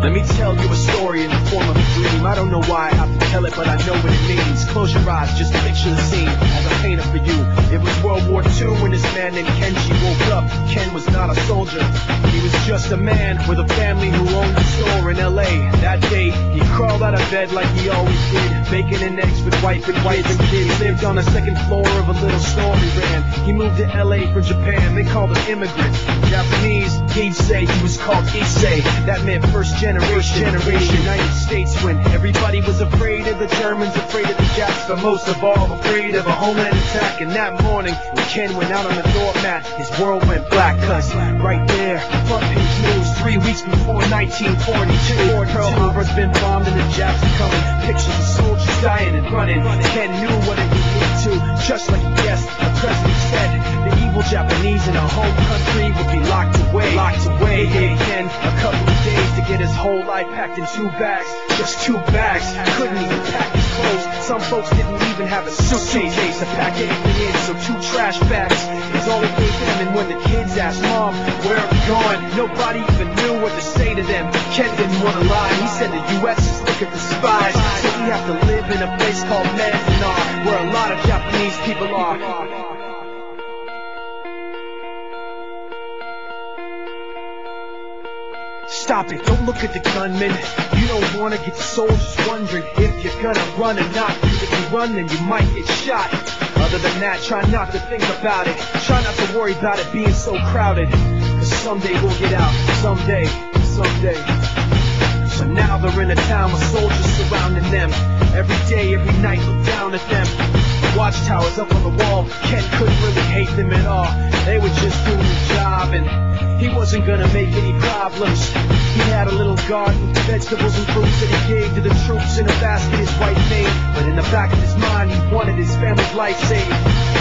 Let me tell you a story in the form of a dream. I don't know why I have to tell it, but I know what it means. Close your eyes, just picture the scene as I paint it for you. It was World War II when this man named Kenji woke up. Ken was not a soldier. He was just a man with a family who owned a store in LA. That day, he crawled out of bed like he always did. Bacon and eggs with wife and kids. He lived on the second floor of a little store he ran. He moved to LA from Japan. They called him immigrant. Japanese, he'd say he was called Issei. That meant first generation United States, when everybody was afraid of the Germans, afraid of the Japs, but most of all afraid of a homeland attack. And that morning when Ken went out on the doormat, his world went black, cause right there, front page news, 3 weeks before 1942, Pearl Harbor's been bombed and the Japs are coming. Pictures of soldiers dying and running. Ken knew what it would lead to, just like he guessed. The president said the evil Japanese in our home country would be locked away. They gave Ken a couple of days to get his whole life packed in 2 bags, just 2 bags. Couldn't even pack his clothes. Some folks didn't even have a suitcase to pack anything in, so 2 trash bags is all he gave them. And when the kids asked Mom, where are we going, nobody even knew what to say to them. Ken didn't want to lie. He said the U.S. is looking for spies, so we have to live in a place called Manzanar, where a lot of Japanese people are. Stop it, don't look at the gunman. You don't want to get soldiers wondering if you're gonna run or not. If you run, then you might get shot. Other than that, try not to think about it. Try not to worry about it being so crowded, cause someday we'll get out. Someday. So now they're in a town with soldiers surrounding them. Every day, every night, look down at them. The watchtowers up on the wall. Ken couldn't really hate them at all. They were just doing the job, and he wasn't gonna make any problems. He had a little garden, vegetables and fruits that he gave to the troops in a basket his wife made. But in the back of his mind, he wanted his family's life saved.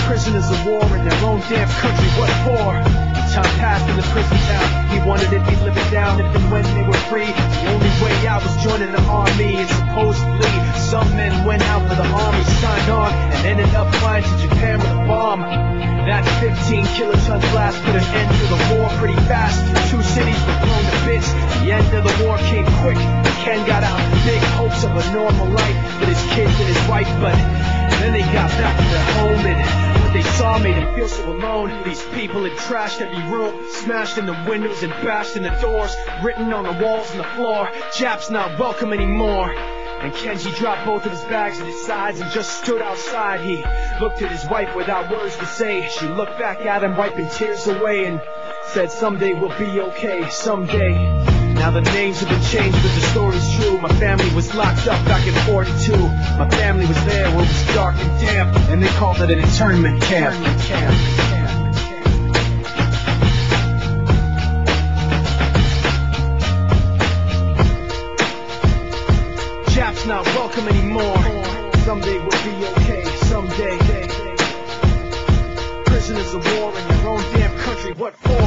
Prisoners of war in their own damn country, what for? Time passed in the prison town. He wanted to be living down if and when they were free. The only way out was joining the army, and supposedly some men went out for the army, signed on, and ended up flying to Japan with a bomb. That 15-kiloton blast put an end to the war pretty fast. 2 cities were blown to bits. The end of the war came quick. Ken got out big hopes of a normal life with his kids and his wife, but then they got back to their home, and what they saw made him feel so alone. These people had trashed every room, smashed in the windows and bashed in the doors, written on the walls and the floor, Japs not welcome anymore. And Kenji dropped both of his bags at his sides and just stood outside. He looked at his wife without words to say. She looked back at him, wiping tears away, and said, someday we'll be okay, someday. Now the names have been changed, but the story's true. My family was locked up back in 42. My family was there where it was dark and damp, and they called it an internment camp. Japs not welcome anymore. Someday we'll be okay, someday. Prisoners of war in your own damn country, what for?